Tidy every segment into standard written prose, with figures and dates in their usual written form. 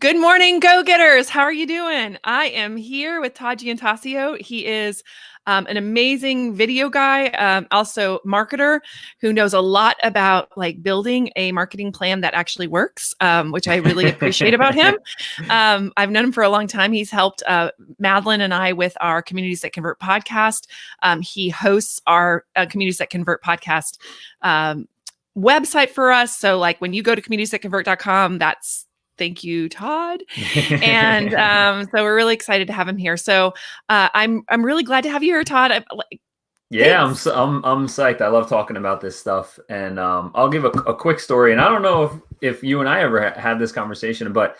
Good morning, go-getters. How are you doing? I am here with Todd Giannattasio. He is an amazing video guy, also marketer who knows a lot about like building a marketing plan that actually works, which I really appreciate about him. I've known him for a long time. He's helped Madeline and I with our Communities That Convert podcast. He hosts our Communities That Convert podcast website for us. So like when you go to communitiesthatconvert.com, that's thank you, Todd. And so we're really excited to have him here. So I'm really glad to have you here, Todd. Yeah, I'm psyched. I love talking about this stuff, and I'll give a quick story. And I don't know if you and I ever had this conversation, but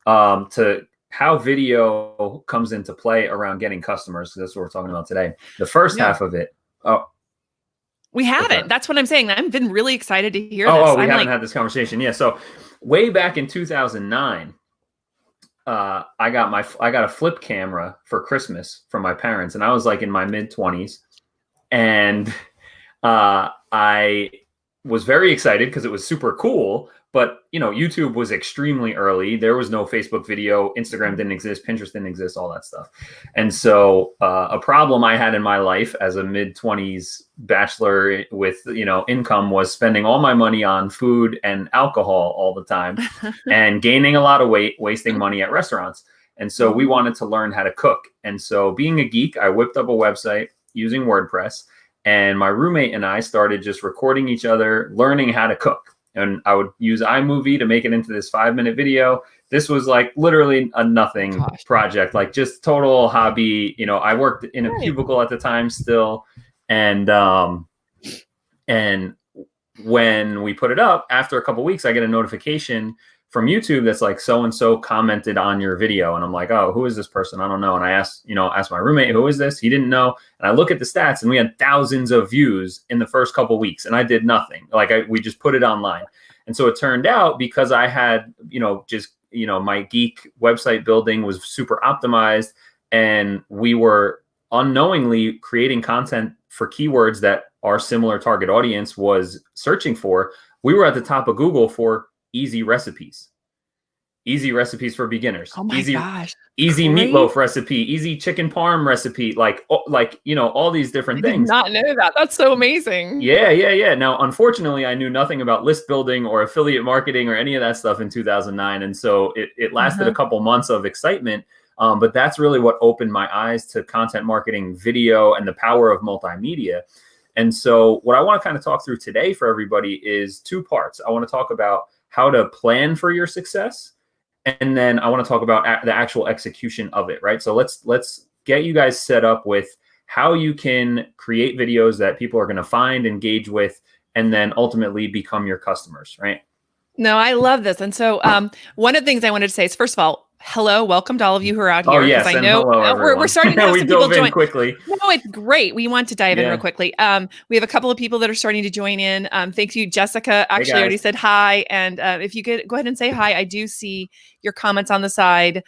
to how video comes into play around getting customers. That's what we're talking about today. The first half of it. Oh, we haven't. Okay. That's what I'm saying. I've been really excited to hear this. Oh, we haven't had this conversation. Yeah. So way back in 2009, I got a flip camera for Christmas from my parents, and I was like in my mid-20s, and I was very excited because it was super cool. But YouTube was extremely early. There was no Facebook video, Instagram didn't exist, Pinterest didn't exist, all that stuff. And so a problem I had in my life as a mid-20s bachelor with income was spending all my money on food and alcohol all the time and gaining a lot of weight, wasting money at restaurants. And so we wanted to learn how to cook. And so being a geek, I whipped up a website using WordPress, and my roommate and I started just recording each other, learning how to cook. And I would use iMovie to make it into this 5-minute video. This was like literally a nothing project, like just total hobby. I worked in a cubicle at the time still. And when we put it up, after a couple of weeks, I get a notification from YouTube that's like, so-and-so commented on your video. And I'm like, oh, who is this person? I don't know. And I asked my roommate, who is this? He didn't know. And I look at the stats, and we had thousands of views in the first couple of weeks, and I did nothing. We just put it online. And so it turned out, because I had, my geek website building was super optimized, and we were unknowingly creating content for keywords that our similar target audience was searching for. We were at the top of Google for easy recipes for beginners. Oh my gosh. Easy meatloaf recipe, easy chicken parm recipe, like all these different things. I did not know that. That's so amazing. Yeah. Now, unfortunately, I knew nothing about list building or affiliate marketing or any of that stuff in 2009. And so it lasted a couple months of excitement. But that's really what opened my eyes to content marketing, video, and the power of multimedia. And so what I want to kind of talk through today for everybody is two parts. I want to talk about how to plan for your success, and then I want to talk about the actual execution of it, right? So let's get you guys set up with how you can create videos that people are going to find, engage with, and then ultimately become your customers, right? No, I love this. And so one of the things I wanted to say is, first of all, hello, welcome to all of you who are out here. Oh, yes, I know we're starting to have some people join quickly. No, it's great. We want to dive in real quickly. We have a couple of people that are starting to join in. Thank you, Jessica. Actually, already said hi. And if you could go ahead and say hi, I do see your comments on the side.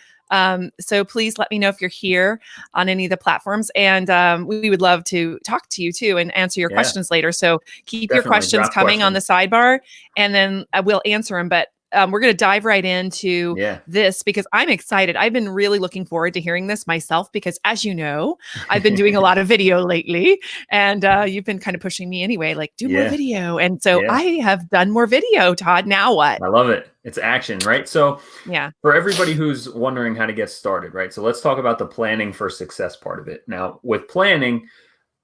So please let me know if you're here on any of the platforms, and we would love to talk to you too and answer your questions later. So keep your questions coming on the sidebar, and then we'll answer them. But we're going to dive right into this because I'm excited. I've been really looking forward to hearing this myself because, as you know, I've been doing a lot of video lately, and you've been kind of pushing me anyway, like do more video. And so I have done more video, Todd. Now what? I love it. It's action, right? So for everybody who's wondering how to get started, right? So let's talk about the planning for success part of it. Now, with planning,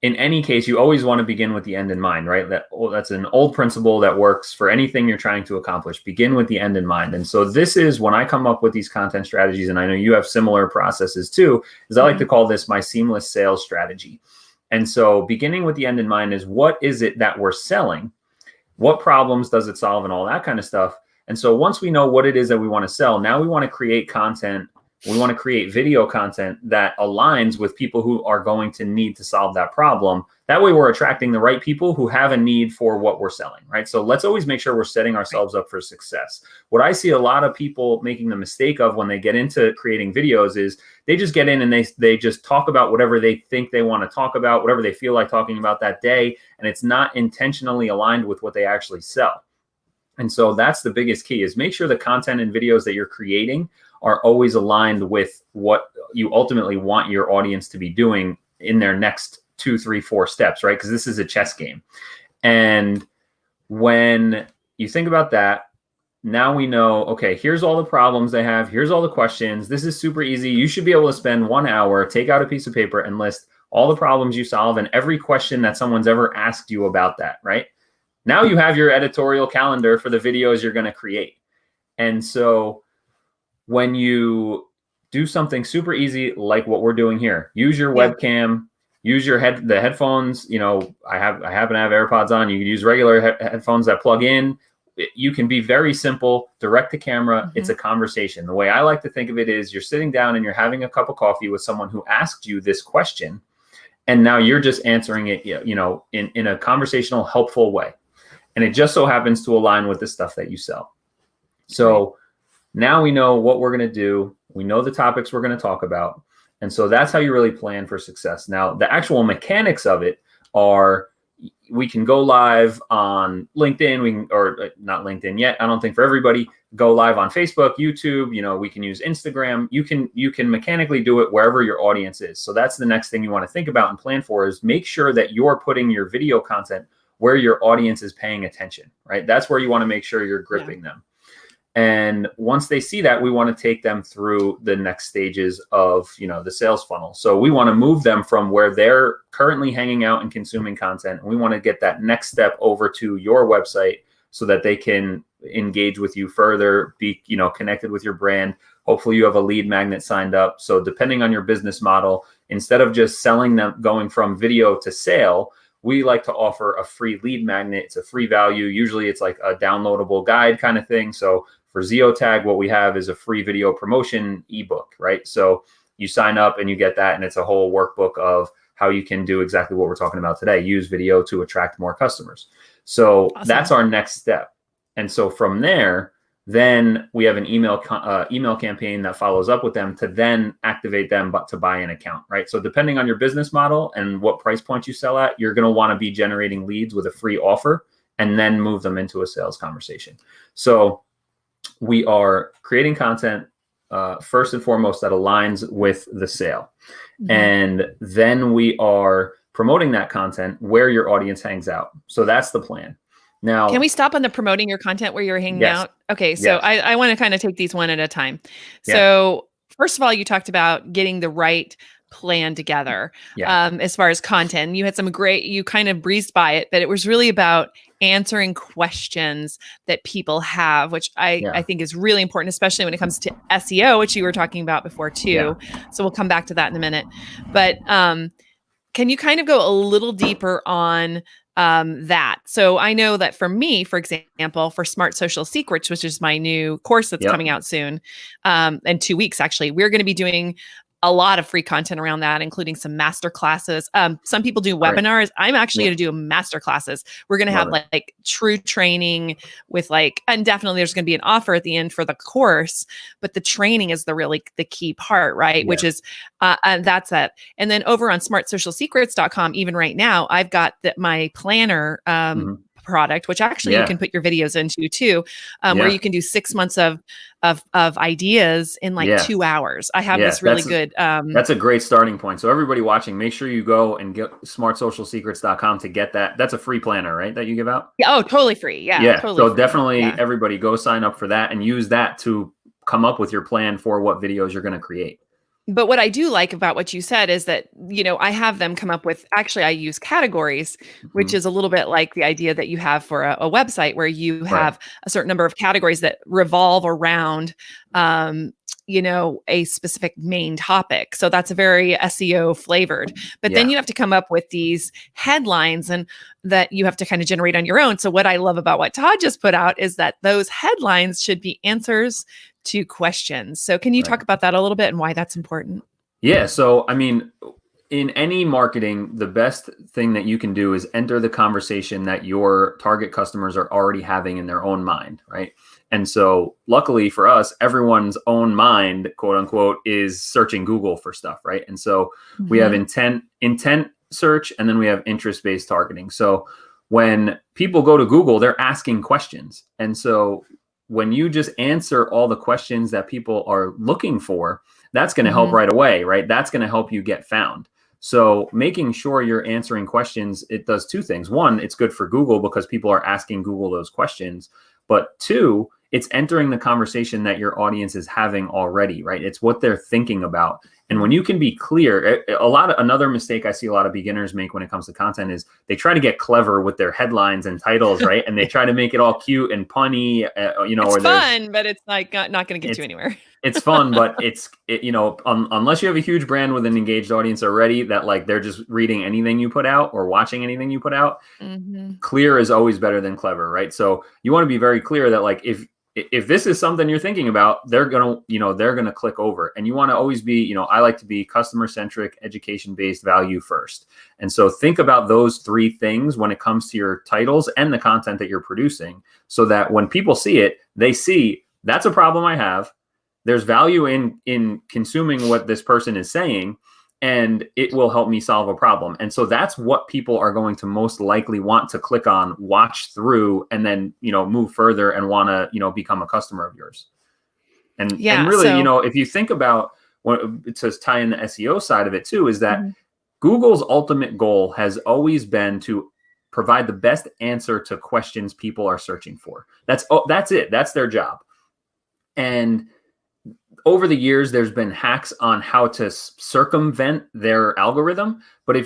in any case, you always want to begin with the end in mind, right? That's an old principle that works for anything you're trying to accomplish. Begin with the end in mind. And so this is when I come up with these content strategies, and I know you have similar processes too, is I like to call this my seamless sales strategy. And so beginning with the end in mind is, what is it that we're selling? What problems does it solve, and all that kind of stuff. And so once we know what it is that we want to sell, now we want to create content. We want to create video content that aligns with people who are going to need to solve that problem. That way we're attracting the right people who have a need for what we're selling, right? So let's always make sure we're setting ourselves up for success. What I see a lot of people making the mistake of when they get into creating videos is they just get in and they just talk about whatever they think they want to talk about, whatever they feel like talking about that day, and it's not intentionally aligned with what they actually sell. And so that's the biggest key, is make sure the content and videos that you're creating are always aligned with what you ultimately want your audience to be doing in their next 2, 3, 4 steps, right? Because this is a chess game. And when you think about that, now we know, okay, here's all the problems they have. Here's all the questions. This is super easy. You should be able to spend 1 hour, take out a piece of paper and list all the problems you solve and every question that someone's ever asked you about that, right? Now you have your editorial calendar for the videos you're going to create. And so when you do something super easy, like what we're doing here, use your webcam, use your the headphones. You know, I happen to have AirPods on. You can use regular headphones that plug in. You can be very simple, direct to camera. It's a conversation. The way I like to think of it is you're sitting down and you're having a cup of coffee with someone who asked you this question. And now you're just answering it, you know, in a conversational, helpful way. And it just so happens to align with the stuff that you sell. So now we know what we're going to do. We know the topics we're going to talk about. And so that's how you really plan for success. Now, the actual mechanics of it are, we can go live on LinkedIn, or not LinkedIn yet, I don't think for everybody, go live on Facebook, YouTube, you know, we can use Instagram. You can mechanically do it wherever your audience is. So that's the next thing you want to think about and plan for, is make sure that you're putting your video content where your audience is paying attention, right? That's where you want to make sure you're gripping them. And once they see that, we want to take them through the next stages of, you know, the sales funnel. So we want to move them from where they're currently hanging out and consuming content. And we want to get that next step over to your website so that they can engage with you further, be, you know, connected with your brand. Hopefully you have a lead magnet signed up. So depending on your business model, instead of just selling them, going from video to sale, we like to offer a free lead magnet. It's a free value. Usually it's like a downloadable guide kind of thing. So for ZioTag, what we have is a free video promotion ebook, right? So you sign up and you get that, and it's a whole workbook of how you can do exactly what we're talking about today, use video to attract more customers. So that's our next step. And so from there, then we have an email campaign that follows up with them to then activate them but to buy an account, right? So depending on your business model and what price point you sell at, you're going to want to be generating leads with a free offer and then move them into a sales conversation. So we are creating content first and foremost that aligns with the sale. And then we are promoting that content where your audience hangs out. So that's the plan. Now, can we stop on the promoting your content where you're hanging out? Okay. So I want to kind of take these one at a time. So first of all, you talked about getting the right plan together as far as content. You had some great, you kind of breezed by it, but it was really about answering questions that people have, which I think is really important, especially when it comes to SEO, which you were talking about before too. So we'll come back to that in a minute. But can you kind of go a little deeper on that? So I know that for me, for example, for Smart Social Secrets, which is my new course that's coming out soon, in 2 weeks, actually, we're going to be doing a lot of free content around that, including some master classes. Some people do webinars. I'm actually going to do master classes. We're going to have like true training with and definitely there's going to be an offer at the end for the course, but the training is the key part, right? Which is, and that's it. And then over on smartsocialsecrets.com, even right now, I've got my planner, product, which actually you can put your videos into too, where you can do 6 months of ideas in 2 hours. I have this really good. That's a great starting point. So everybody watching, make sure you go and get smartsocialsecrets.com to get that. That's a free planner, right? That you give out? Yeah. Oh, totally free. Yeah. Totally so free. Definitely everybody go sign up for that and use that to come up with your plan for what videos you're going to create. But what I do like about what you said is that, I have them come up with, actually, I use categories, which is a little bit like the idea that you have for a website where you have a certain number of categories that revolve around, a specific main topic. So that's a very SEO flavored. But then you have to come up with these headlines and that you have to kind of generate on your own. So what I love about what Todd just put out is that those headlines should be answers to questions. So can you talk about that a little bit and why that's important? Yeah. So, I mean, in any marketing, the best thing that you can do is enter the conversation that your target customers are already having in their own mind, right? And so luckily for us, everyone's own mind, quote unquote, is searching Google for stuff, right? And so we have intent search, and then we have interest-based targeting. So when people go to Google, they're asking questions. And so when you just answer all the questions that people are looking for, that's going to help right away, right? That's going to help you get found. So making sure you're answering questions, it does two things. One, it's good for Google because people are asking Google those questions. But two, it's entering the conversation that your audience is having already, right? It's what they're thinking about. And when you can be clear, another mistake I see a lot of beginners make when it comes to content is they try to get clever with their headlines and titles, right? And they try to make it all cute and punny, it's fun, but it's like not going to get you anywhere. It's fun, but unless you have a huge brand with an engaged audience already, that like they're just reading anything you put out or watching anything you put out. Clear is always better than clever, right? So you want to be very clear that like if this is something you're thinking about, they're gonna click over. And you want to always be, I like to be customer centric, education based, value first. And so think about those three things when it comes to your titles and the content that you're producing, so that when people see it, they see that's a problem I have. There's value in consuming what this person is saying, and it will help me solve a problem. And so that's what people are going to most likely want to click on, watch through, and then, move further and want to, become a customer of yours. And really, if you think about what it says, tie in the SEO side of it too, is that Google's ultimate goal has always been to provide the best answer to questions people are searching for. That's it. That's their job. And over the years, there's been hacks on how to circumvent their algorithm. But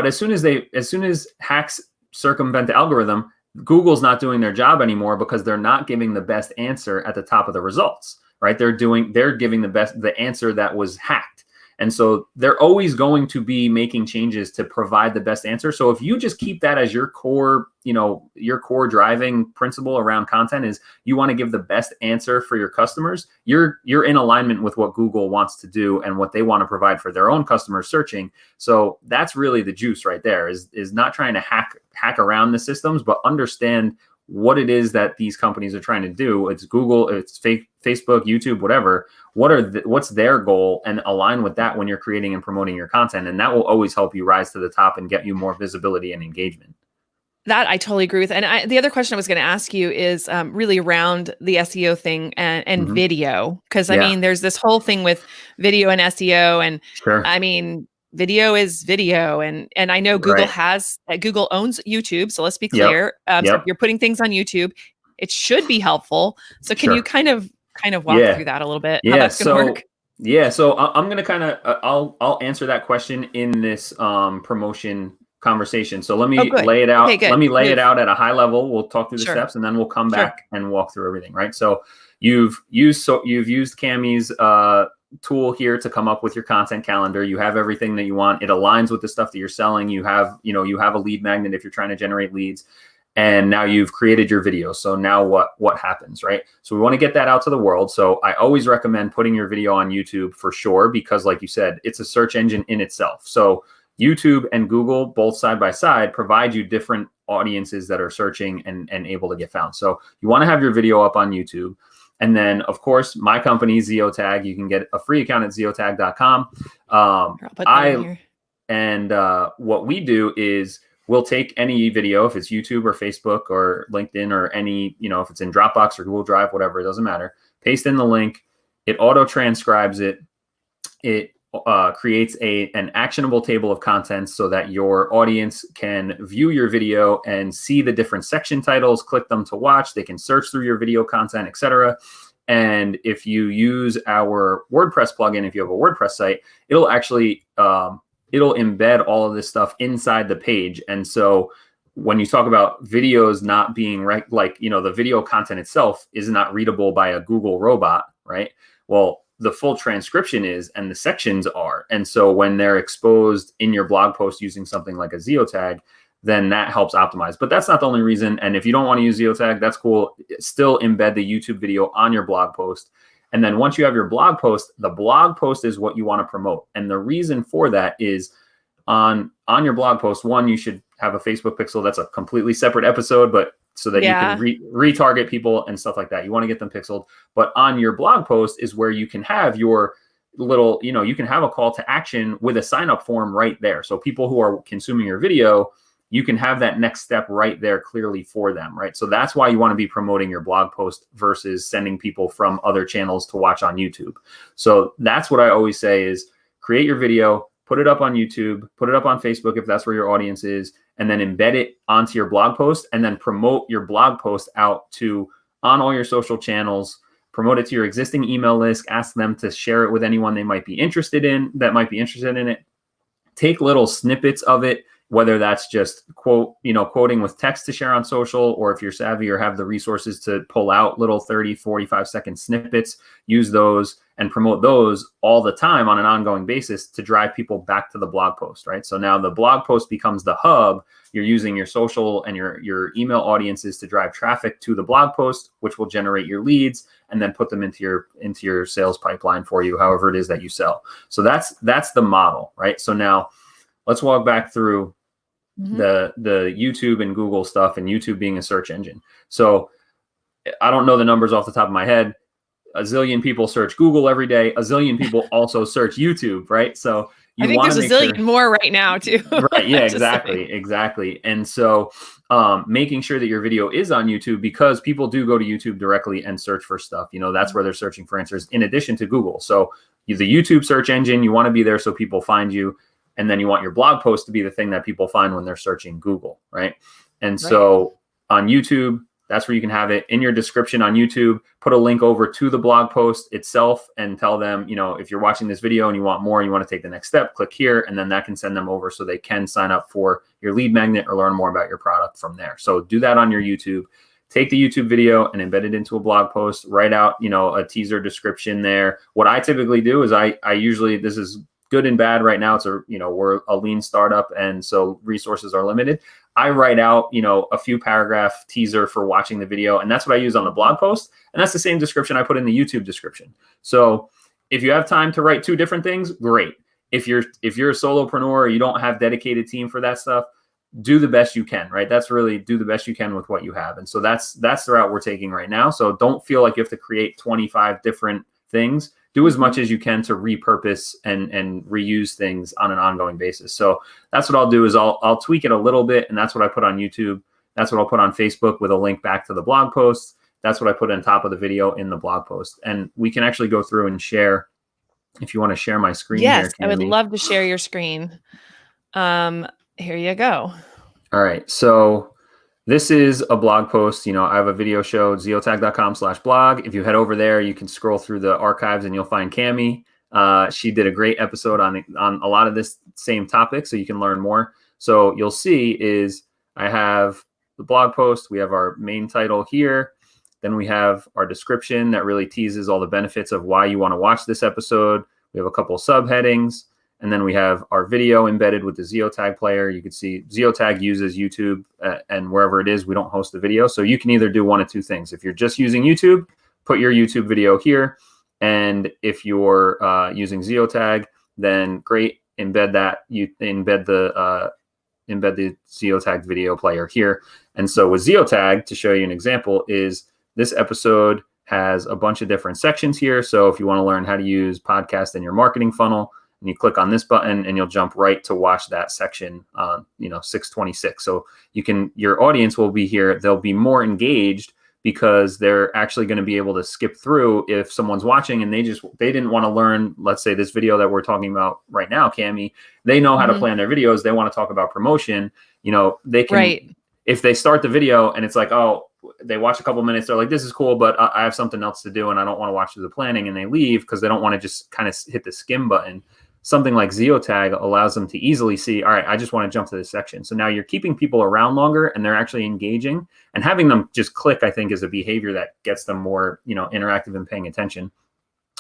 as soon as hacks circumvent the algorithm, Google's not doing their job anymore because they're not giving the best answer at the top of the results, right? They're giving the answer that was hacked. And so they're always going to be making changes to provide the best answer. So if you just keep that as your core, your core driving principle around content is you want to give the best answer for your customers, you're in alignment with what Google wants to do and what they want to provide for their own customers searching. So that's really the juice right there, is not trying to hack around the systems, but understand what it is that these companies are trying to do. It's Google, it's Facebook, YouTube, whatever. What's their goal, and align with that when you're creating and promoting your content. And that will always help you rise to the top and get you more visibility and engagement. That I totally agree with. And the other question I was going to ask you is really around the SEO thing and video. Because I mean, there's this whole thing with video and SEO. And I mean, video is video. And I know Google Google owns YouTube. So let's be clear. So if you're putting things on YouTube, it should be helpful. So can you kind of walk through that a little bit? How that's going to work? Yeah. So I'm going to I'll answer that question in this promotion conversation. So let me lay it out. Let me lay it out at a high level. We'll talk through the steps, and then we'll come back and walk through everything. Right. So you've used Cammie's tool here to come up with your content calendar. You have everything that you want. It aligns with the stuff that you're selling. You have a lead magnet if you're trying to generate leads. And now you've created your video. So now what happens, right? So we want to get that out to the world. So I always recommend putting your video on YouTube for sure, because like you said, it's a search engine in itself. So YouTube and Google, both side by side, provide you different audiences that are searching and able to get found. So you want to have your video up on YouTube. And then, of course, my company, ZioTag, you can get a free account at ZioTag.com. What we do is we'll take any video, if it's YouTube or Facebook or LinkedIn or any, if it's in Dropbox or Google Drive, whatever, it doesn't matter. Paste in the link. It auto transcribes it. It creates an actionable table of contents so that your audience can view your video and see the different section titles, click them to watch. They can search through your video content, etc. And if you use our WordPress plugin, if you have a WordPress site, it'll actually it'll embed all of this stuff inside the page. And so when you talk about videos not being the video content itself is not readable by a Google robot, right? Well, the full transcription is, and the sections are. And so when they're exposed in your blog post using something like a ZioTag, then that helps optimize. But that's not the only reason. And if you don't want to use ZioTag, that's cool. Still embed the YouTube video on your blog post. And then once you have your blog post, the blog post is what you want to promote. And the reason for that is on your blog post, one, you should have a Facebook pixel. That's a completely separate episode, but so that you can retarget people and stuff like that. You want to get them pixeled. But on your blog post is where you can have your little, you can have a call to action with a sign up form right there. So people who are consuming your video you can have that next step right there clearly for them, right? So that's why you want to be promoting your blog post versus sending people from other channels to watch on YouTube. So that's what I always say is create your video, put it up on YouTube, put it up on Facebook if that's where your audience is, and then embed it onto your blog post, and then promote your blog post out to on all your social channels, promote it to your existing email list, ask them to share it with anyone they might be interested in it. Take little snippets of it, whether that's just quoting with text to share on social, or if you're savvy or have the resources to pull out little 30, 45-second snippets, use those and promote those all the time on an ongoing basis to drive people back to the blog post, right? So now the blog post becomes the hub. You're using your social and your email audiences to drive traffic to the blog post, which will generate your leads and then put them into your sales pipeline for you, however it is that you sell. So that's the model, right? So now let's walk back through the YouTube and Google stuff, and YouTube being a search engine. So I don't know the numbers off the top of my head. A zillion people search Google every day. A zillion people also search YouTube, right? So I think there's a zillion more right now too. Right. Yeah, exactly. And so making sure that your video is on YouTube, because people do go to YouTube directly and search for stuff. That's where they're searching for answers in addition to Google. So the YouTube search engine, you want to be there so people find you. And then you want your blog post to be the thing that people find when they're searching Google, right? And so on YouTube, that's where you can have it in your description on YouTube. Put a link over to the blog post itself and tell them, if you're watching this video and you want more, you want to take the next step, click here, and then that can send them over so they can sign up for your lead magnet or learn more about your product from there. So do that on your YouTube. Take the YouTube video and embed it into a blog post. Write out, a teaser description there. What I typically do is I usually, this is good and bad right now. We're a lean startup, and so resources are limited. I write out, a few paragraph teaser for watching the video, and that's what I use on the blog post. And that's the same description I put in the YouTube description. So if you have time to write two different things, great. If you're a solopreneur or you don't have dedicated team for that stuff, do the best you can, right? That's really do the best you can with what you have. And so that's the route we're taking right now. So don't feel like you have to create 25 different things. Do as much as you can to repurpose and reuse things on an ongoing basis. So that's what I'll do is I'll tweak it a little bit, and that's what I put on YouTube. That's what I'll put on Facebook with a link back to the blog post. That's what I put on top of the video in the blog post. And we can actually go through and share, if you want to share my screen. Yes, I would love to share your screen. Here you go. All right. So this is a blog post. I have a video show, ziotag.com/blog. If you head over there, you can scroll through the archives and you'll find Cami. She did a great episode on a lot of this same topic, so you can learn more. So you'll see is I have the blog post. We have our main title here. Then we have our description that really teases all the benefits of why you want to watch this episode. We have a couple subheadings. And then we have our video embedded with the ZioTag player. You can see ZioTag uses YouTube and wherever it is, we don't host the video. So you can either do one of two things. If you're just using YouTube, put your YouTube video here. And if you're using ZioTag, then great, embed that. You embed the ZioTag video player here. And so with ZioTag, to show you an example, is this episode has a bunch of different sections here. So if you want to learn how to use podcast in your marketing funnel, and you click on this button and you'll jump right to watch that section on 626. So your audience will be here. They'll be more engaged because they're actually going to be able to skip through if someone's watching and they didn't want to learn, let's say this video that we're talking about right now, Cami, they know how to plan their videos. They want to talk about promotion. They can, if they start the video and it's like, oh, they watch a couple minutes, they're like, this is cool, but I have something else to do and I don't want to watch through the planning, and they leave because they don't want to just kind of hit the skim button. Something like ZioTag allows them to easily see, all right, I just want to jump to this section. So now you're keeping people around longer and they're actually engaging, and having them just click, I think, is a behavior that gets them more, interactive and paying attention.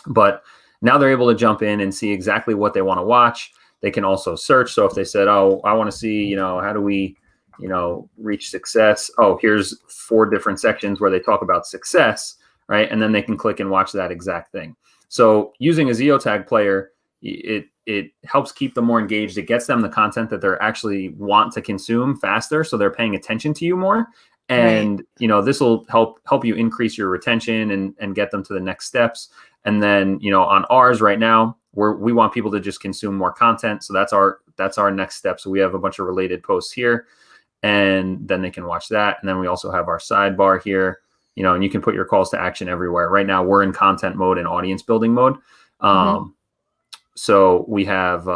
But now they're able to jump in and see exactly what they want to watch. They can also search. So if they said, oh, I want to see, how do we, reach success? Oh, here's 4 different sections where they talk about success, right? And then they can click and watch that exact thing. So using a ZioTag player, it helps keep them more engaged. It gets them the content that they're actually want to consume faster, so they're paying attention to you more. And this will help you increase your retention and get them to the next steps. And then on ours right now, we want people to just consume more content. So that's our next step. So we have a bunch of related posts here. and then they can watch that. And then we also have our sidebar here, and you can put your calls to action everywhere. Right now we're in content mode and audience building mode. So we have,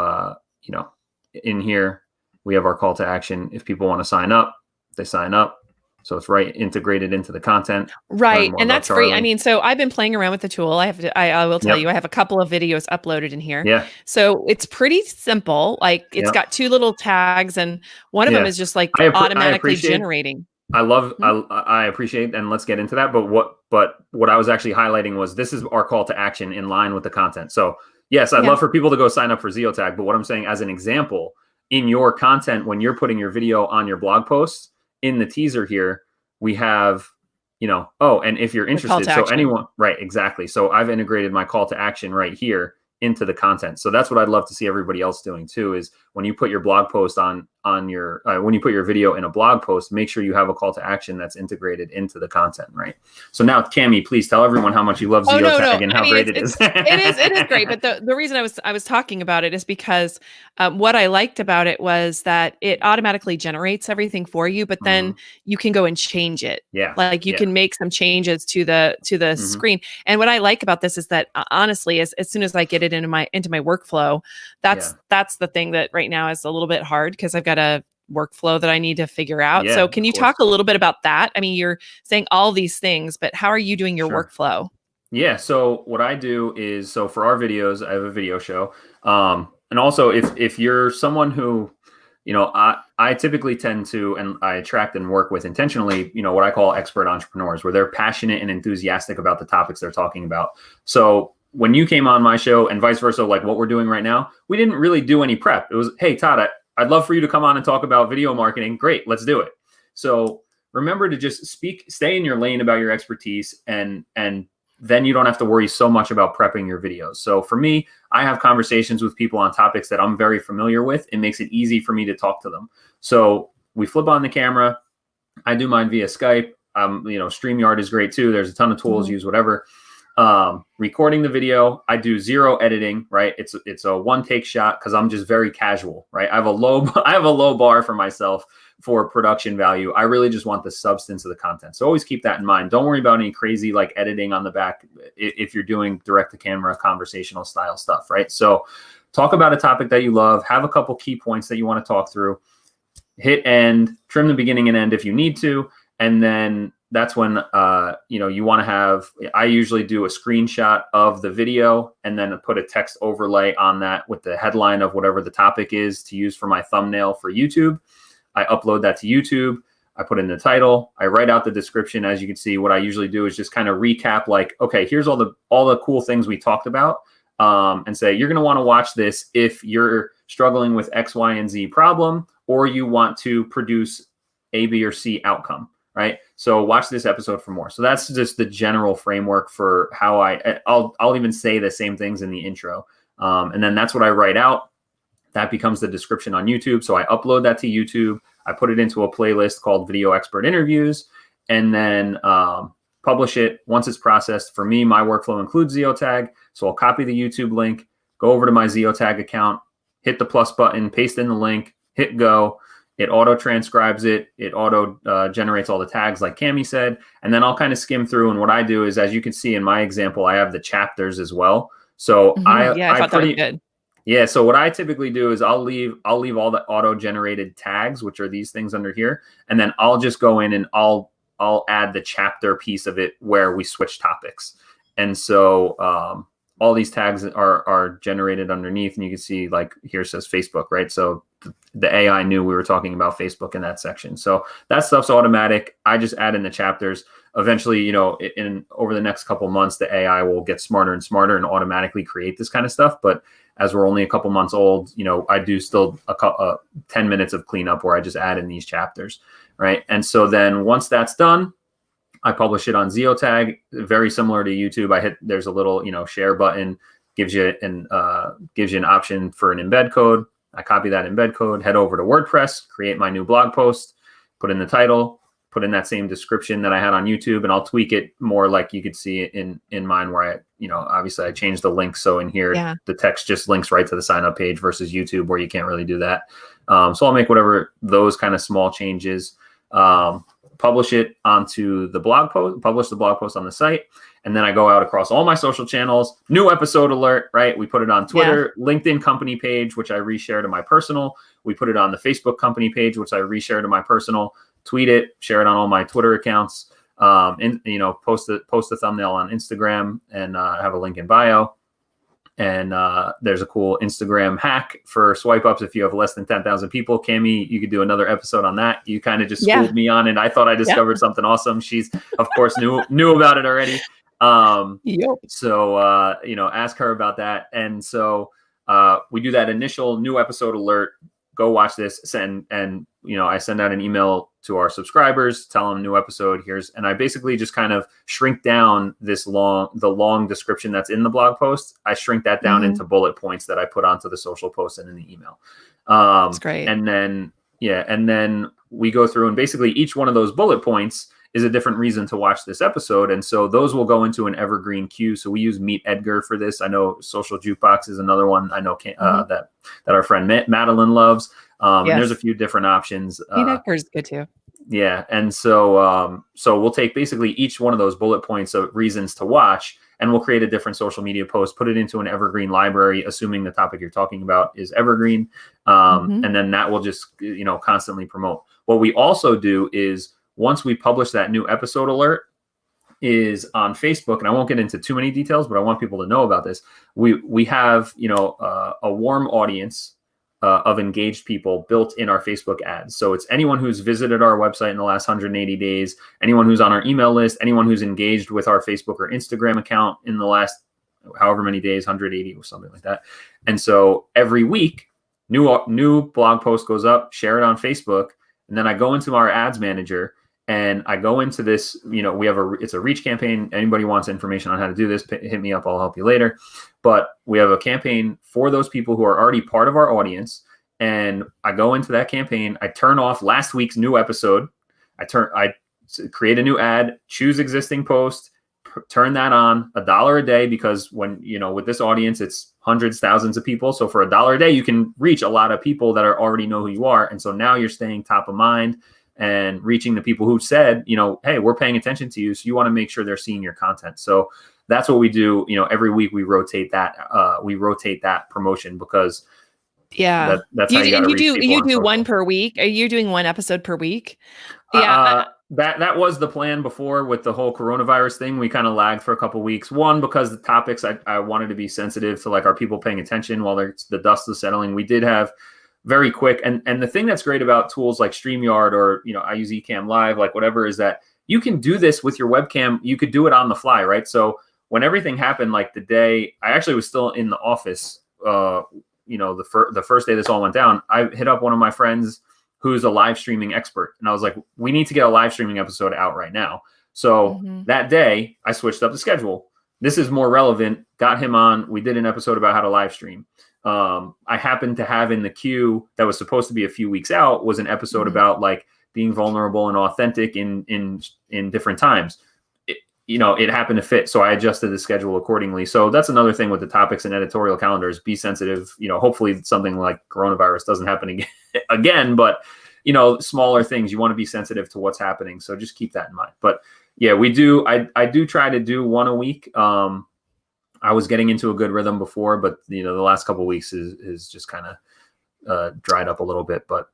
in here, we have our call to action. If people want to sign up, they sign up. So it's right integrated into the content. Right. And that's free. I mean, so I've been playing around with the tool. I will tell you, I have a couple of videos uploaded in here. Yeah. So it's pretty simple. Like it's got 2 little tags, and one of them is just like automatically generating. I appreciate, and let's get into that. But what I was actually highlighting was this is our call to action in line with the content. So yes, I'd love for people to go sign up for ZioTag. But what I'm saying as an example, in your content, when you're putting your video on your blog posts, in the teaser here, we have, and if you're interested, so anyone, right, exactly. So I've integrated my call to action right here into the content. So that's what I'd love to see everybody else doing too, is when you put your blog post on your, when you put your video in a blog post, make sure you have a call to action that's integrated into the content, right? So now, Cammie, please tell everyone how much you love ZioTag and how great it is. It is great. But the reason I was talking about it is because what I liked about it was that it automatically generates everything for you, but then you can go and change it. Yeah. Like you can make some changes to the screen. And what I like about this is that honestly, as soon as I get it into my workflow, that's the thing that right now is a little bit hard, because I've got a workflow that I need to figure out. So can you talk a little bit about that? I mean, you're saying all these things, but how are you doing your workflow? Yeah. So what I do is, so for our videos, I have a video show. And also if you're someone who, I typically tend to, and I attract and work with intentionally, what I call expert entrepreneurs, where they're passionate and enthusiastic about the topics they're talking about. So when you came on my show, and vice versa, like what we're doing right now, we didn't really do any prep. It was, hey, Todd, I'd love for you to come on and talk about video marketing. Great, let's do it. So remember to just stay in your lane about your expertise, and then you don't have to worry so much about prepping your videos. So for me, I have conversations with people on topics that I'm very familiar with. It makes it easy for me to talk to them. So we flip on the camera. I do mine via Skype. StreamYard is great too. There's a ton of tools, use whatever. Recording the video, I do 0 editing, right? It's a one take shot, because I'm just very casual, right? I have a low bar for myself for production value. I really just want the substance of the content. So always keep that in mind. Don't worry about any crazy like editing on the back if you're doing direct to camera conversational style stuff, right? So talk about a topic that you love, have a couple key points that you want to talk through, hit end, trim the beginning and end if you need to, and then that's when, you want to have, I usually do a screenshot of the video and then put a text overlay on that with the headline of whatever the topic is to use for my thumbnail for YouTube. I upload that to YouTube. I put in the title. I write out the description. As you can see, what I usually do is just kind of recap, like, okay, here's all the cool things we talked about, and say, you're going to want to watch this if you're struggling with X, Y, and Z problem, or you want to produce A, B, or C outcome. Right. So watch this episode for more. So that's just the general framework for how I'll even say the same things in the intro. And then that's what I write out. That becomes the description on YouTube. So I upload that to YouTube. I put it into a playlist called Video Expert Interviews, and then publish it. Once it's processed, for me, my workflow includes ZioTag. So I'll copy the YouTube link, go over to my ZioTag account, hit the plus button, paste in the link, hit go. It auto transcribes it. It auto generates all the tags, like Cammie said. And then I'll kind of skim through. And what I do is, as you can see in my example, I have the chapters as well. So I thought that was good. Yeah. So what I typically do is I'll leave all the auto generated tags, which are these things under here. And then I'll just go in and I'll add the chapter piece of it where we switch topics. And so all these tags are generated underneath, and you can see, like, here says Facebook, right? So the AI knew we were talking about Facebook in that section. So that stuff's automatic. I just add in the chapters. Eventually, over the next couple months, the AI will get smarter and smarter and automatically create this kind of stuff. But as we're only a couple months old, I do still 10 minutes of cleanup where I just add in these chapters, right? And so then once that's done, I publish it on ZioTag, very similar to YouTube. There's a little, share button, gives you an option for an embed code. I copy that embed code, head over to WordPress, create my new blog post, put in the title, put in that same description that I had on YouTube, and I'll tweak it more like you could see it in mine, where I, obviously I changed the link. So in here, the text just links right to the sign up page versus YouTube where you can't really do that. So I'll make whatever those kind of small changes, publish it onto the blog post, publish the blog post on the site. And then I go out across all my social channels, new episode alert, right? We put it on Twitter, LinkedIn company page, which I reshare to my personal. We put it on the Facebook company page, which I reshare to my personal, tweet it, share it on all my Twitter accounts, and, post the thumbnail on Instagram, and have a link in bio. And there's a cool Instagram hack for swipe ups if you have less than 10,000 people. Cami, you could do another episode on that. You kind of just schooled me on it. I thought I discovered something awesome. She's, of course, knew about it already. So, ask her about that. And so we do that initial new episode alert. Go watch this. And I send out an email to our subscribers, tell them new episode. And I basically just kind of shrink down the long description that's in the blog post. I shrink that down into bullet points that I put onto the social post and in the email. That's great. And then we go through, and basically each one of those bullet points is a different reason to watch this episode. And so those will go into an evergreen queue. So we use Meet Edgar for this. I know Social Jukebox is another one I know that our friend Madeline loves. And there's a few different options. Meet Edgar is good too. Yeah. And so we'll take basically each one of those bullet points of reasons to watch, and we'll create a different social media post, put it into an evergreen library, assuming the topic you're talking about is evergreen. And then that will just, constantly promote. What we also do is, once we publish that new episode alert, is on Facebook, and I won't get into too many details, but I want people to know about this. We have, a warm audience of engaged people built in our Facebook ads. So it's anyone who's visited our website in the last 180 days, anyone who's on our email list, anyone who's engaged with our Facebook or Instagram account in the last however many days, 180 or something like that. And so every week, new blog post goes up, share it on Facebook, and then I go into our ads manager. And I go into this, it's a reach campaign. Anybody wants information on how to do this, hit me up. I'll help you later. But we have a campaign for those people who are already part of our audience. And I go into that campaign. I turn off last week's new episode. I create a new ad, choose existing post, turn that on, $1 a day, because when, with this audience, it's hundreds, thousands of people. So for $1 a day, you can reach a lot of people that already know who you are. And so now you're staying top of mind and reaching the people who said, hey, we're paying attention to you. So you want to make sure they're seeing your content. So that's what we do. Every week we rotate that. Promotion, because that's how you got to reach people. You do one per week. Are you doing one episode per week? Yeah. That was the plan before. With the whole coronavirus thing, we kind of lagged for a couple of weeks. One, because the topics, I wanted to be sensitive to like our people paying attention while the dust was settling. We did have very quick. And the thing that's great about tools like StreamYard, or, I use Ecamm Live, like whatever, is that you can do this with your webcam. You could do it on the fly, right? So when everything happened, like the day I actually was still in the office, the first day this all went down, I hit up one of my friends who's a live streaming expert. And I was like, we need to get a live streaming episode out right now. So that day I switched up the schedule. This is more relevant. Got him on. We did an episode about how to live stream. I happened to have in the queue that was supposed to be a few weeks out was an episode about like being vulnerable and authentic in different times. It happened to fit. So I adjusted the schedule accordingly. So that's another thing with the topics and editorial calendars. Be sensitive. Hopefully something like coronavirus doesn't happen again, but smaller things, you want to be sensitive to what's happening. So just keep that in mind. But yeah, we do. I do try to do one a week. I was getting into a good rhythm before, but the last couple of weeks is just kind of dried up a little bit. But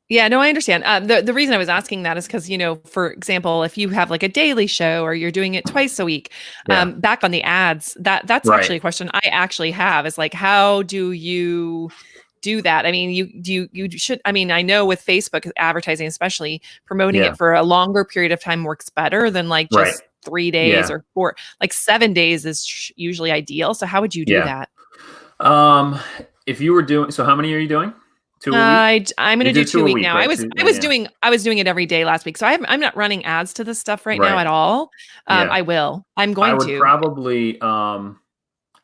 yeah, no, I understand. The reason I was asking that is because, for example, if you have like a daily show or you're doing it twice a week, back on the ads, that's actually a question I actually have, is like, how do you do that? I mean, you should, I know with Facebook advertising, especially promoting it for a longer period of time works better than like just 3 days or 4, like 7 days is usually ideal. So how would you do that? If you were doing, so how many are you doing? 2 a week? I'm going to do 2 a week now. Right? I was doing it every day last week. So I'm not running ads to this stuff right now at all. I will. I'm going to.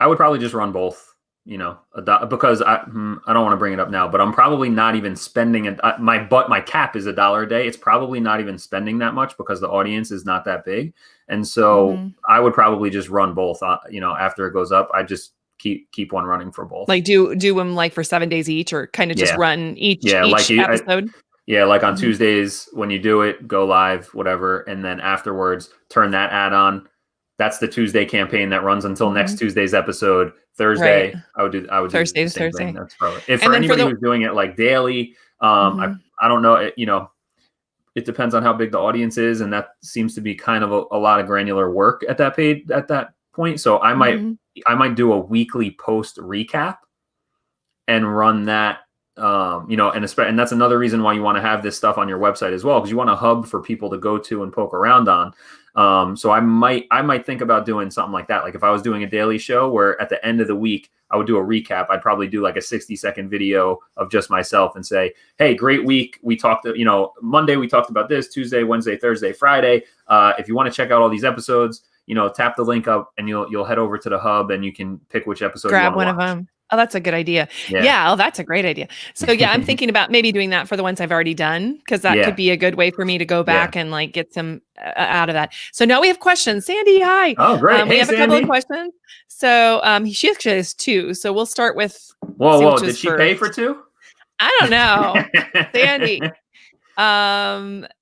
I would probably just run both. because I don't want to bring it up now, but I'm probably not even spending my cap is $1 a day. It's probably not even spending that much because the audience is not that big. And so I would probably just run both, after it goes up, I just keep one running for both. Like do them like for 7 days each, or kind of just run each episode. Like on Tuesdays when you do it, go live, whatever. And then afterwards turn that ad on. That's the Tuesday campaign that runs until next Tuesd's episode. Thursday, I would do Thursday. That's probably for anybody who's doing it like daily. I don't know. It depends on how big the audience is, and that seems to be kind of a lot of granular work at that point. So I might do a weekly post recap and run that. And that's another reason why you want to have this stuff on your website as well, because you want a hub for people to go to and poke around on. So I might think about doing something like that. Like if I was doing a daily show where at the end of the week, I would do a recap. I'd probably do like a 60-second video of just myself and say, hey, great week. We talked, Monday we talked about this, Tuesday, Wednesday, Thursday, Friday. If you want to check out all these episodes, tap the link up and you'll head over to the hub and you can pick which episode grab you want one to watch. of them. Oh, that's a good idea. Yeah. Oh, that's a great idea. So I'm thinking about maybe doing that for the ones I've already done, because that could be a good way for me to go back and like get some out of that. So now we have questions. Sandy, hi. Oh, great. We have a couple of questions. So she actually has 2. So we'll start with. Whoa. Did she pay for 2? I don't know. Sandy.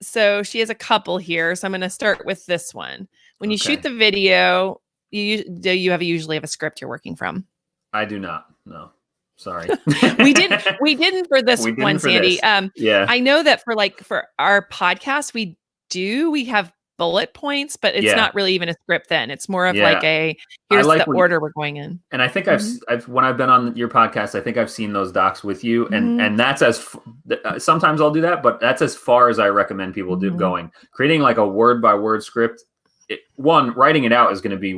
So she has a couple here. So I'm going to start with this one. When you shoot the video, you usually have a script you're working from? I do not. No, sorry. we didn't for this one, Sandy. I know that for our podcast, we have bullet points, but it's not really even a script then. It's more of like here's the order we're going in. And I think when I've been on your podcast, I think I've seen those docs with you, and that's sometimes I'll do that, but that's as far as I recommend people do going. Creating like a word by word script. Writing it out is going to be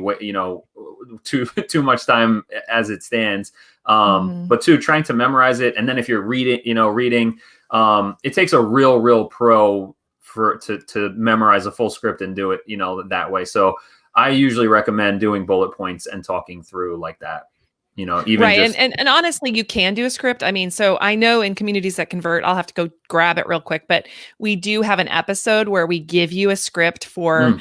too much time as it stands. But 2, trying to memorize it, and then if you're reading, it takes a real pro to memorize a full script and do it, that way. So I usually recommend doing bullet points and talking through like that. Even right. And honestly, you can do a script. I mean, so I know in Communities That Convert, I'll have to go grab it real quick, but we do have an episode where we give you a script for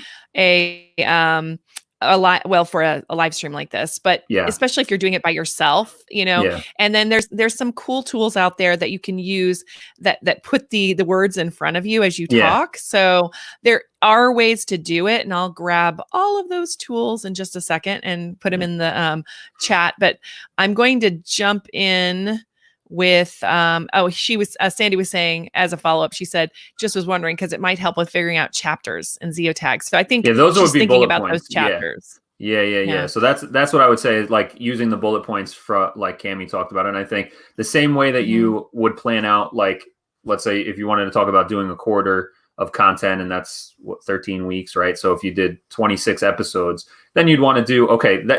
for a live stream like this, but especially if you're doing it by yourself, and then there's some cool tools out there that you can use that put the words in front of you as you talk. So there are ways to do it, and I'll grab all of those tools in just a second and put them in the chat, but I'm going to jump in with Sandy was saying as a follow-up, she said just was wondering because it might help with figuring out chapters in ZioTag. So I think those would be thinking bullet about points. those chapters. Yeah. So that's what I would say, like using the bullet points for like Cammie talked about. And I think the same way that you would plan out, like, let's say if you wanted to talk about doing a quarter of content, and that's 13 weeks, right? So if you did 26 episodes, then you'd want to do,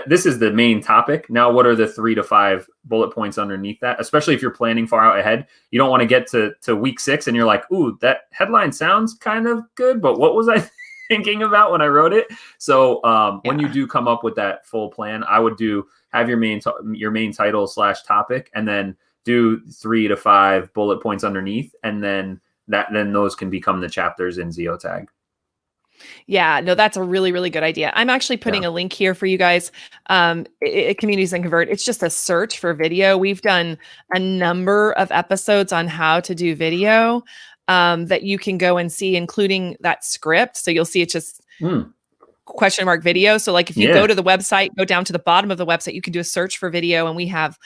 this is the main topic. Now, what are the 3 to 5 bullet points underneath that? Especially if you're planning far out ahead, you don't want to get to week 6 and you're like, ooh, that headline sounds kind of good, but what was I thinking about when I wrote it? So when you do come up with that full plan, I would have your main title / topic, and then do 3 to 5 bullet points underneath, and then those can become the chapters in ZioTag. Yeah, no, that's a really, really good idea. I'm actually putting a link here for you guys. Communities That Convert. It's just a search for video. We've done a number of episodes on how to do video that you can go and see, including that script. So you'll see it's just question mark video. So like if you go to the website, go down to the bottom of the website, you can do a search for video, and we have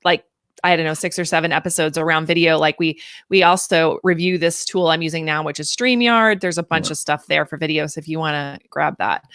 like, I don't know, 6 or 7 episodes around video. Like we also review this tool I'm using now, which is StreamYard. There's a bunch of stuff there for videos if you want to grab that.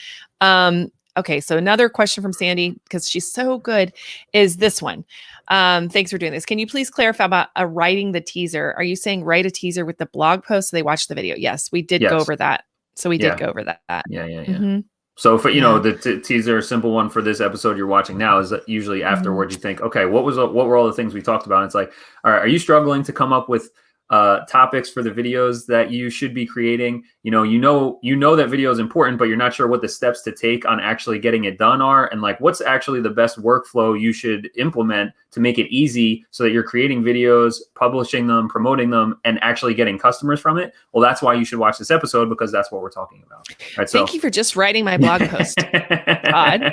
Okay, so another question from Sandy, because she's so good, is this one. Thanks for doing this. Can you please clarify about writing the teaser? Are you saying write a teaser with the blog post so they watch the video? Yes, we did go over that. So we did go over that. Yeah. So for the teaser, simple one for this episode you're watching now is that usually afterwards you think, okay, what were all the things we talked about? And it's like, all right, are you struggling to come up with topics for the videos that you should be creating. You know that video is important, but you're not sure what the steps to take on actually getting it done are, and like what's actually the best workflow you should implement to make it easy so that you're creating videos, publishing them, promoting them, and actually getting customers from it. Well, that's why you should watch this episode, because that's what we're talking about. Right. Thank you for just writing my blog post, Todd.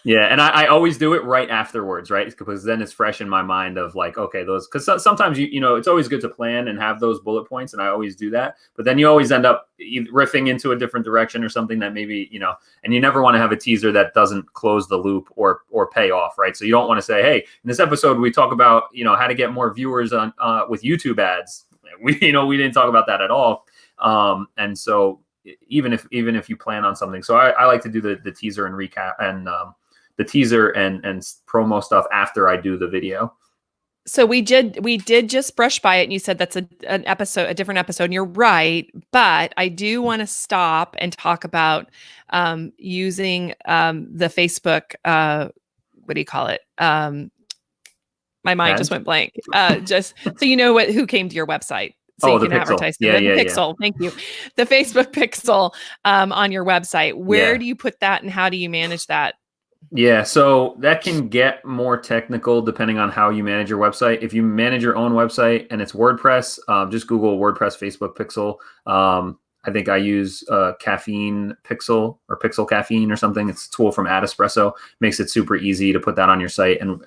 Yeah. And I always do it right afterwards, right? Because then it's fresh in my mind of like, okay, those, because sometimes it's always good to plan and have those bullet points. And I always do that, but then you always end up riffing into a different direction or something that maybe, and you never want to have a teaser that doesn't close the loop or pay off. Right. So you don't want to say, hey, in this episode, we talk about, how to get more viewers on with YouTube ads. We didn't talk about that at all. And so even if you plan on something, so I like to do the teaser and recap and the teaser and promo stuff after I do the video. So we did just brush by it, and you said that's a different episode, and you're right. But I do want to stop and talk about using the Facebook. What do you call it? My mind just went blank. Just so you know who came to your website. So you can advertise them. Pixel. Thank you. The Facebook pixel on your website. Where do you put that, and how do you manage that? Yeah, so that can get more technical depending on how you manage your website. If you manage your own website and it's WordPress, just Google WordPress Facebook pixel. I think I use Caffeine Pixel or Pixel Caffeine or something. It's a tool from Adespresso. Makes it super easy to put that on your site. And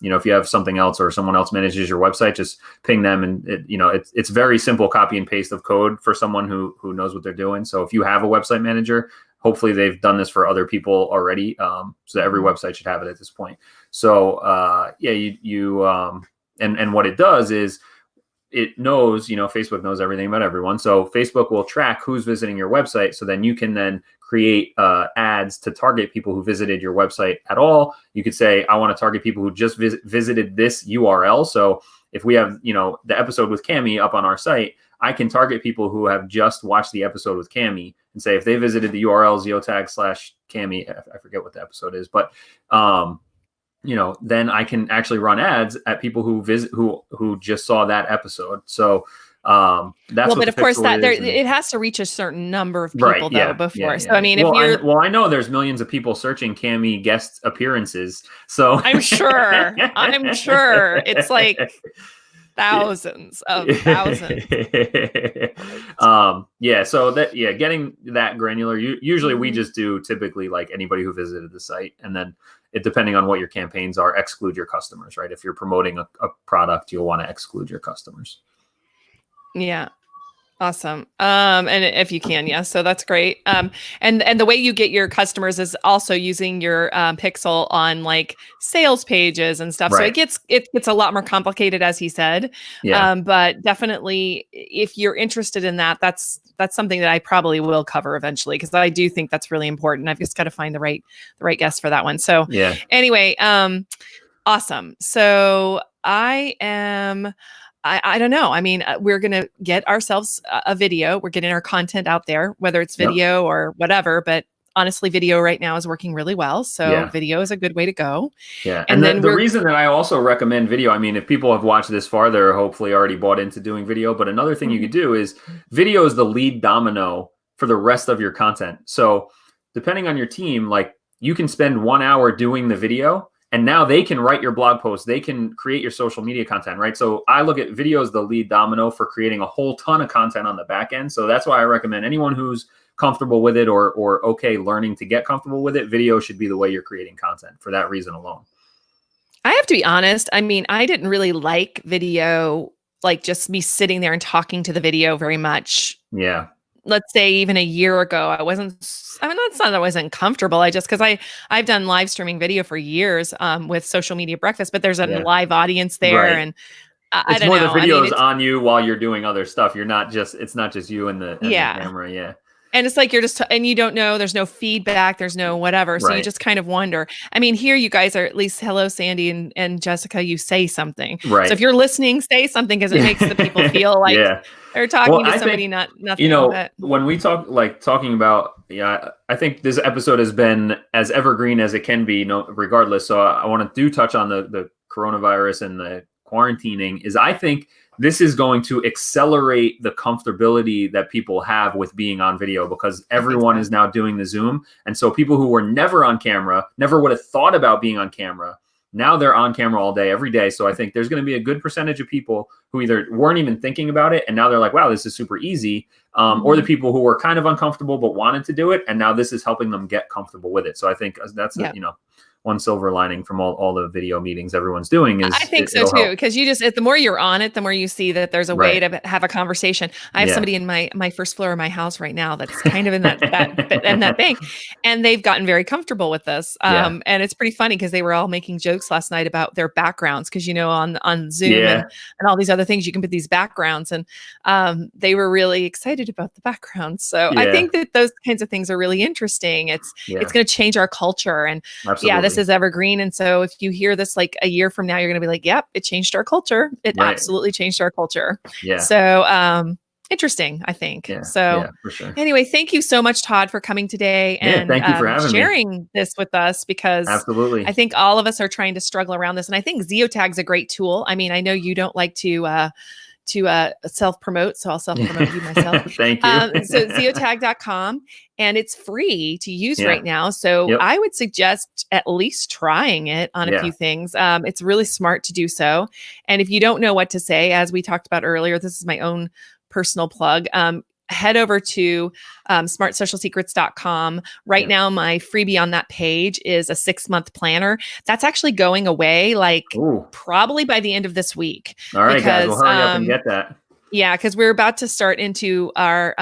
if you have something else or someone else manages your website, just ping them. And it's very simple copy and paste of code for someone who knows what they're doing. So if you have a website manager, hopefully they've done this for other people already. So every website should have it at this point. So and what it does is it knows, Facebook knows everything about everyone. So Facebook will track who's visiting your website. So then you can then create ads to target people who visited your website at all. You could say, I want to target people who just visited this URL. So if we have, the episode with Cami up on our site, I can target people who have just watched the episode with Cami and say, if they visited the URL ZioTag/Cami, I forget what the episode is, but, then I can actually run ads at people who just saw that episode. So that's but of course it has to reach a certain number of people before. Yeah. So I mean, I know there's millions of people searching Cami guest appearances. So I'm sure it's like thousands. So getting that granular, usually we just do typically like anybody who visited the site, and then depending on what your campaigns are, exclude your customers, right? If you're promoting a product, you'll want to exclude your customers. Yeah. Awesome. And if you can, yes. So that's great. And the way you get your customers is also using your pixel on like sales pages and stuff. Right. So it gets a lot more complicated, as he said. Yeah. But definitely if you're interested in that, that's something that I probably will cover eventually, because I do think that's really important. I've just got to find the right guest for that one. So anyway, awesome. So I don't know. I mean, we're going to get ourselves a video. We're getting our content out there, whether it's video or whatever. But honestly, video right now is working really well. So video is a good way to go. Yeah. And then the reason that I also recommend video, I mean, if people have watched this far, they're hopefully already bought into doing video. But another thing you could do is video is the lead domino for the rest of your content. So depending on your team, like you can spend 1 hour doing the video, and now they can write your blog post. They can create your social media content, right? So I look at video as the lead domino for creating a whole ton of content on the back end. So that's why I recommend anyone who's comfortable with it or okay learning to get comfortable with it, video should be the way you're creating content for that reason alone. I have to be honest. I mean, I didn't really like video, like just me sitting there and talking to the video very much. Yeah. Let's say even a year ago, I mean, that's not that I wasn't comfortable. Because I've done live streaming video for years with Social Media Breakfast, but there's a live audience there. Right. And it's more the videos on you while you're doing other stuff. It's not just you and the camera. Yeah. And it's like, and you don't know, there's no feedback, there's no whatever. So you just kind of wonder. I mean, here you guys are at least, hello, Sandy and Jessica, you say something. Right. So if you're listening, say something, because it makes the people feel like they're talking to somebody, not nothing. When we talking about, I think this episode has been as evergreen as it can be, regardless. So I want to touch on the coronavirus and the quarantining. I think this is going to accelerate the comfortability that people have with being on video, because everyone is now doing the Zoom. And so people who were never on camera, never would have thought about being on camera, now they're on camera all day, every day. So I think there's going to be a good percentage of people who either weren't even thinking about it, and now they're like, wow, this is super easy. Or the people who were kind of uncomfortable but wanted to do it, and now this is helping them get comfortable with it. So I think that's one silver lining from all the video meetings everyone's doing is I think so too, because the more you're on it, the more you see that there's a way to have a conversation. I have somebody in my first floor of my house right now that's kind of in that bank, and they've gotten very comfortable with this. And it's pretty funny because they were all making jokes last night about their backgrounds, because on Zoom and all these other things you can put these backgrounds, and they were really excited about the backgrounds. So I think that those kinds of things are really interesting. It's going to change our culture, and this is evergreen. And so if you hear this like a year from now, you're going to be like, yep, it changed our culture. It absolutely changed our culture. So interesting, I think. So for sure. Anyway, thank you so much, Todd, for coming today and thank you for having sharing this with us, because I think all of us are trying to struggle around this. And I think ZioTag is a great tool. I mean, I know you don't like to self-promote, so I'll self-promote you myself. Thank you. So ZioTag.com, and it's free to use right now. So I would suggest at least trying it on a few things. It's really smart to do so. And if you don't know what to say, as we talked about earlier, this is my own personal plug. Head over to smartsocialsecrets.com. Right now, my freebie on that page is a 6-month planner. That's actually going away probably by the end of this week. All right, guys, we'll hurry up and get that. Yeah, because we're about to start into our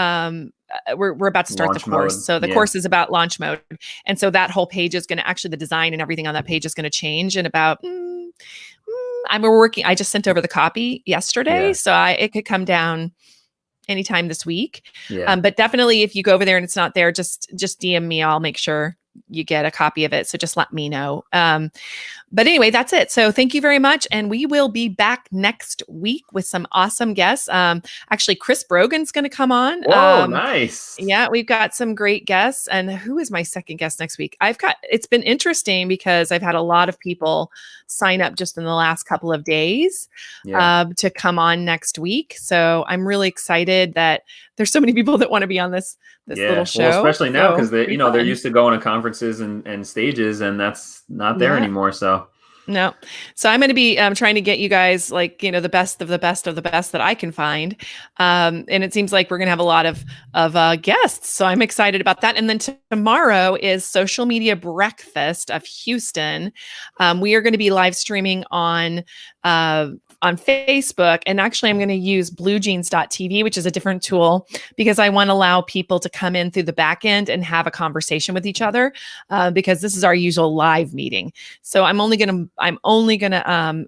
we're about to start launch the course. Mode. So the course is about launch mode. And so that whole page is going to actually, the design and everything on that page is going to change in about I just sent over the copy yesterday. So it could come down anytime this week. But definitely if you go over there and it's not there, just DM me. I'll make sure you get a copy of it. So just let me know. But anyway, that's it. So thank you very much. And we will be back next week with some awesome guests. Actually, Chris Brogan's going to come on. Oh, nice. Yeah, we've got some great guests. And who is my second guest next week? It's been interesting because I've had a lot of people sign up just in the last couple of days to come on next week. So I'm really excited that there's so many people that want to be on this little show. Well, especially now because they're used to going to conferences and stages, and that's not there anymore. So no. So I'm going to be trying to get you guys the best of the best of the best that I can find. And it seems like we're going to have a lot of guests. So I'm excited about that. And then tomorrow is Social Media Breakfast of Houston. We are going to be live streaming on Facebook. And actually, I'm going to use bluejeans.tv, which is a different tool, because I want to allow people to come in through the back end and have a conversation with each other, because this is our usual live meeting. So I'm only going to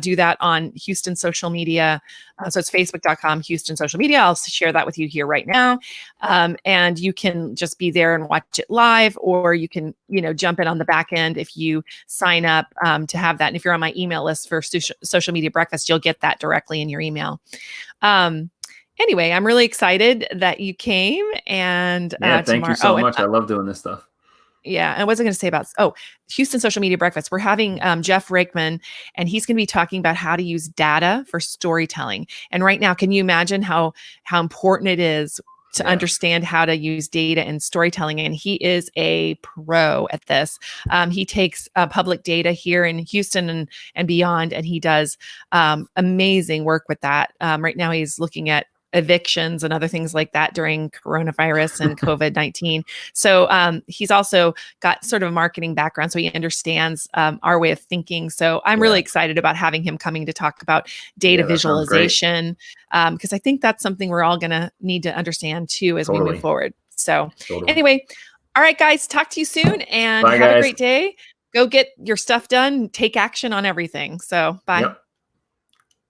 do that on Houston social media. So it's facebook.com, Houston social media. I'll share that with you here right now. And you can just be there and watch it live, or you can, jump in on the back end if you sign up to have that. And if you're on my email list for Social Media Breakfast, you'll get that directly in your email. Anyway, I'm really excited that you came. And thank you so much. I love doing this stuff. Yeah. And what was I going to say about, Houston Social Media Breakfast? We're having Jeff Rakeman, and he's going to be talking about how to use data for storytelling. And right now, can you imagine how important it is to understand how to use data and storytelling? And he is a pro at this. He takes public data here in Houston and beyond, and he does amazing work with that. Right now, he's looking at evictions and other things like that during coronavirus and COVID-19. So he's also got sort of a marketing background, so he understands our way of thinking. So I'm really excited about having him coming to talk about data visualization, because I think that's something we're all going to need to understand too as we move forward. So anyway, all right, guys, talk to you soon, and have a great day. Go get your stuff done. Take action on everything. So bye. Yep.